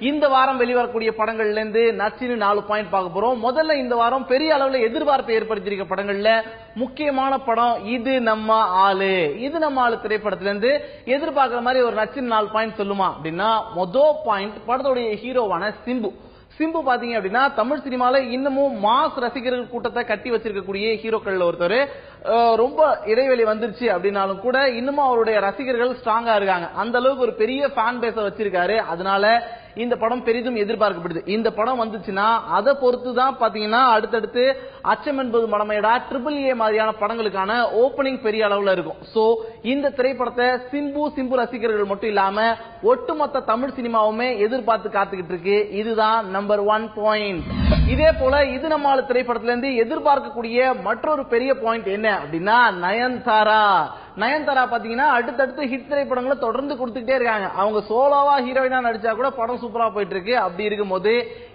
இந்த வாரம் வெளிவரக்கூடிய படங்கள்ல இருந்து நச்சின்னு 4 பாயிண்ட் பார்க்க போறோம். முதல்ல இந்த வாரம் பெரிய அளவுல எதிர்பார்ப்பை ஏற்படுத்தியிருக்க படங்கள்ல முக்கியமான படம் இது நம்ம ஆளு. இது நம்ம ஆளு திரைப்படத்துல இருந்து எதிர்பார்க்கிற மாதிரி ஒரு நச்சின்னு 4 பாயிண்ட் சொல்லுமா அப்படின்னா, மொதல் பாயிண்ட் படத்துடைய ஹீரோவான சிம்பு. சிம்பு பாத்தீங்க அப்படின்னா தமிழ் சினிமால இன்னமும் மாஸ் ரசிகர்கள் கூட்டத்தை கட்டி வச்சிருக்கக்கூடிய ஹீரோக்கள் ஒருத்தர். ரொம்ப இடைவெளி வந்துருச்சு அப்படின்னாலும் கூட இன்னமும் அவருடைய ரசிகர்கள் ஸ்ட்ராங்கா இருக்காங்க. அந்த அளவுக்கு ஒரு பெரிய ஃபேன் பேஸ வச்சிருக்காரு. அதனால இந்த படம் பெரிதும் எதிர்பார்க்கப்படுது. இந்த படம் வந்துச்சுன்னா அதை பொறுத்து தான் பாத்தீங்கன்னா அடுத்தடுத்து அச்சம் என்பது மடமையடா, AAA மாதிரியான படங்களுக்கான ஓபனிங் பெரிய அளவுல இருக்கும். சோ இந்த திரைப்படத்தை சிம்பு ரசிகர்கள் மட்டும் இல்லாம ஒட்டுமொத்த தமிழ் சினிமாவுமே எதிர்பார்த்து காத்துக்கிட்டு இருக்கு. இதுதான் நம்பர் 1 பாயிண்ட். இதே போல இது நம்ம ஆளு திரைப்படத்துல இருந்து எதிர்பார்க்கக்கூடிய மற்றொரு பெரிய பாயிண்ட் என்ன அப்படின்னா, நயன்தாரா பாத்தீங்கன்னா அடுத்தடுத்து ஹிட் திரைப்படங்களை தொடர்ந்து கொடுத்துட்டே இருக்காங்க. அவங்க சோலோவா ஹீரோயினா நடிச்சா கூட படம் சூப்பரா போயிட்டு இருக்கு. அப்படி இருக்கும்போது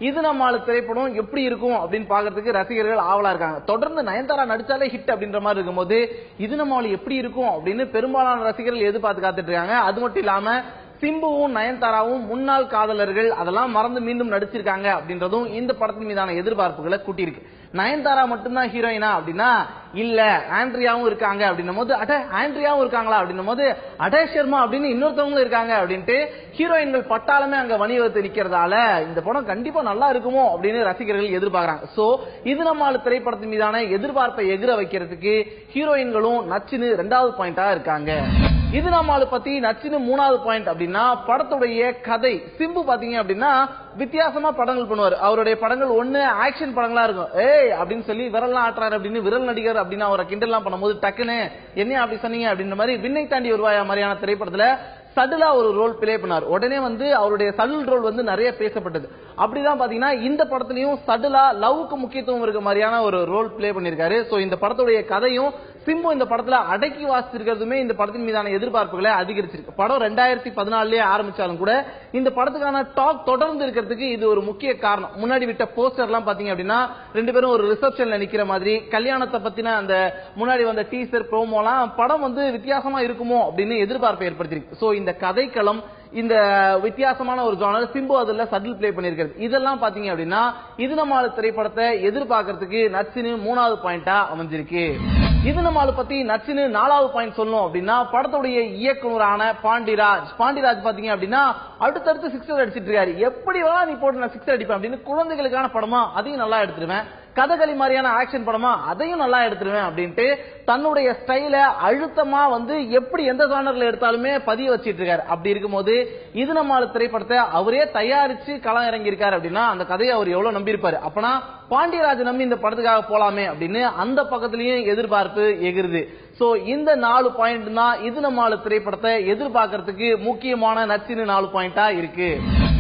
இது நம்ம ஆளு திரைப்படம் எப்படி இருக்கும் அப்படின்னு பாக்குறதுக்கு ரசிகர்கள் ஆவலா இருக்காங்க. தொடர்ந்து நயன்தாரா நடிச்சாலே ஹிட் அப்படின்ற மாதிரி இருக்கும்போது இது நம்ம ஆளு எப்படி இருக்கும் அப்படின்னு பெரும்பாலான ரசிகர்கள் எதிர்பார்த்து காத்துட்டு இருக்காங்க. அது மட்டும் இல்லாம சிம்புவும் நயன்தாராவும் முன்னாள் காதலர்கள், அதெல்லாம் மறந்து மீண்டும் நடிச்சிருக்காங்க அப்படின்றதும் இந்த படத்தின் மீதான எதிர்பார்ப்புகளை கூட்டியிருக்கு. நயன்தாரா மட்டும்தான் ஹீரோயினா அப்படின்னா இல்ல, ஆண்ட்ரியாவும் இருக்காங்க அப்படின்னும் போது ஆண்ட்ரியாவும் இருக்காங்களா அப்படின்னும் போது அடேஷ் சர்மா அப்படின்னு இன்னொருத்தவங்களும் இருக்காங்க அப்படின்ட்டு ஹீரோயின்கள் பட்டாளமே அங்க வணிகத்தை நிக்கிறதால இந்த படம் கண்டிப்பா நல்லா இருக்குமோ அப்படின்னு ரசிகர்கள் எதிர்பார்க்கறாங்க. சோ இது நம்ம ஆளு திரைப்படத்தின் மீதான எதிர்பார்ப்பை எகிர வைக்கிறதுக்கு ஹீரோயின்களும் நச்சின்னு 2வது பாயிண்டா இருக்காங்க. இது நம்ம ஆளு பத்தி நச்சின்னு 3வது பாயிண்ட் அப்படின்னா படத்துடைய கதை. சிம்பு பாத்தீங்க அப்படின்னா வித்தியாசமா படங்கள் பண்ணுவார். அவருடைய படங்கள் ஒண்ணு ஆக்ஷன் படங்களா இருக்கும். அப்படின்னு சொல்லி விரல்லாம் ஆட்டுறாரு அப்படின்னு விரல் நடிகர் அப்படின்னு அவரை கிண்டல்லாம் பண்ணும்போது டக்குன்னு என்ன அப்படி சொன்னீங்க அப்படின்ற மாதிரி விண்ணை தாண்டி வருவாயா மாதிரியான திரைப்படத்துல சடலா ஒரு ரோல் பிளே பண்ணார். உடனே அவருடைய சடல் ரோல் நிறைய பேசப்பட்டது. அப்படிதான் பாத்தீங்கன்னா இந்த படத்திலையும் சடலா லவ்வுக்கு முக்கியத்துவம் இருக்க மாதிரியான ஒரு ரோல் பிளே பண்ணிருக்காரு. சோ இந்த படத்துடைய கதையும் சிம்பு இந்த படத்துல அடக்கி வாசிச்சிருக்கிறதுமே இந்த படத்தின் மீதான எதிர்பார்ப்புகளை அதிகரிச்சிருக்கு. படம் 2014 ஆரம்பிச்சாலும் கூட இந்த படத்துக்கான டாக் தொடர்ந்து இருக்கிறதுக்கு இது ஒரு முக்கிய காரணம். முன்னாடி விட்ட போஸ்டர் எல்லாம் பாத்தீங்க அப்படின்னா 2 பேரும் ஒரு ரிசப்ஷன்ல நிக்கிற மாதிரி, கல்யாணத்தை பத்தின அந்த முன்னாடி வந்த டீசர் ப்ரோமோலாம் படம் வித்தியாசமா இருக்குமோ அப்படின்னு எதிர்பார்ப்பை ஏற்படுத்திருக்கு. சோ இந்த கதைக்களம், இந்த வித்தியாசமான ஒரு ஜானர் சிம்பு அதுல சட்டில் பிளே பண்ணிருக்கிறது. இதெல்லாம் பாத்தீங்க அப்படின்னா இது நம்ம ஆளு திரைப்படத்தை எதிர்பார்க்கறதுக்கு நச்சின்னு 3வது பாயிண்டா அமைஞ்சிருக்கு. இது நம்ம ஆளு பத்தி நச்சின்னு 4வது பாயிண்ட் சொல்லணும் அப்படின்னா படத்துடைய இயக்குனரான பாண்டிராஜ் பாத்தீங்க அப்படின்னா அடுத்தடுத்து சிக்ஸர் அடிச்சிட்டு இருக்காரு. எப்படி வேணா நீ போட்டு நான் சிக்ஸர் அடிப்பேன் அப்படின்னு குழந்தைகளுக்கான படமா அதையும் நல்லா எடுத்துருவேன், கதகளி மாதிரியான ஆக்ஷன் படமா அதையும் நல்லா எடுத்துருவேன் அப்படின்ட்டு தன்னுடைய ஸ்டைல அழுத்தமா எப்படி எந்த ஜானர்ல எடுத்தாலுமே பதிய வச்சிட்டு இருக்காரு. அப்படி இருக்கும்போது இது நம்ம ஆளு திரைப்படத்தை அவரே தயாரிச்சு களம் இறங்கி இருக்காரு அப்படின்னா அந்த கதையை அவர் எவ்வளவு நம்பியிருப்பாரு. அப்பனா பாண்டியராஜ் நம்பி இந்த படத்துக்காக போலாமே அப்படின்னு அந்த பக்கத்திலையும் எதிர்பார்ப்பு எகிருது. சோ இந்த 4 பாயிண்ட் தான் இது நம்ம ஆளு திரைப்படத்தை எதிர்பார்க்கறதுக்கு முக்கியமான நச்சின்னு 4 பாயிண்டா இருக்கு.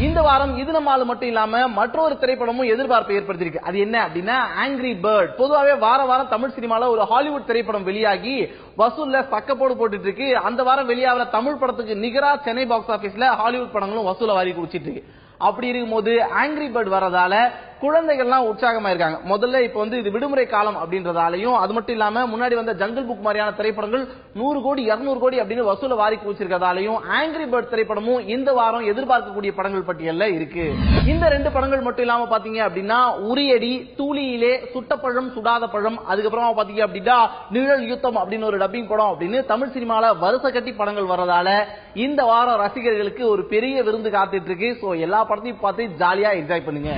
இந்த வாரம் இது நம்ம ஆளு மட்டும் இல்லாம மற்றொரு திரைப்படமும் எதிர்பார்ப்பை ஏற்படுத்தியிருக்கு. அது என்ன அப்படின்னா ஆங்கிரி பேர்ட். பொதுவாகவே வாரம் தமிழ் சினிமால ஒரு ஹாலிவுட் திரைப்படம் வெளியாகி வசூல்ல சக்கப்போடு போட்டுட்டு இருக்கு. அந்த வாரம் வெளியாகிற தமிழ் படத்துக்கு நிகரா சென்னை பாக்ஸ் ஆபீஸ்ல ஹாலிவுட் படங்களும் வசூல வாரி குடிச்சிட்டு இருக்கு. அப்படி இருக்கும்போது ஆங்கிரி பேர்ட் வரதால குழந்தைகள்லாம் உற்சாகமா இருக்காங்க. முதல்ல இப்ப இது விடுமுறை காலம் அப்படின்றதாலையும், அது மட்டும் இல்லாம முன்னாடி வந்த ஜங்கிள் புக் மாதிரியான திரைப்படங்கள் 100 கோடி 200 கோடி அப்படின்னு வசூல வாரி குடிச்சிருக்கிறதாலையும் ஆங்கிரி பேர்ட் திரைப்படமும் இந்த வாரம் எதிர்பார்க்கக்கூடிய படங்கள் பட்டியல்ல இருக்கு. இந்த 2 படங்கள் மட்டும் இல்லாம பாத்தீங்க அப்படின்னா உரியடி, தூளியிலே, சுட்டப்பழம் சுடாத பழம், அதுக்கப்புறமா பாத்தீங்க அப்படின்னா நிழல் யுத்தம் அப்படின்னு ஒரு டப்பிங் படம் அப்படின்னு தமிழ் சினிமால வருஷ கட்டி படங்கள் வர்றதால இந்த வாரம் ரசிகர்களுக்கு ஒரு பெரிய விருந்து காத்துட்டு இருக்கு. சோ எல்லா படத்தையும் பார்த்து ஜாலியா என்ஜாய் பண்ணுங்க.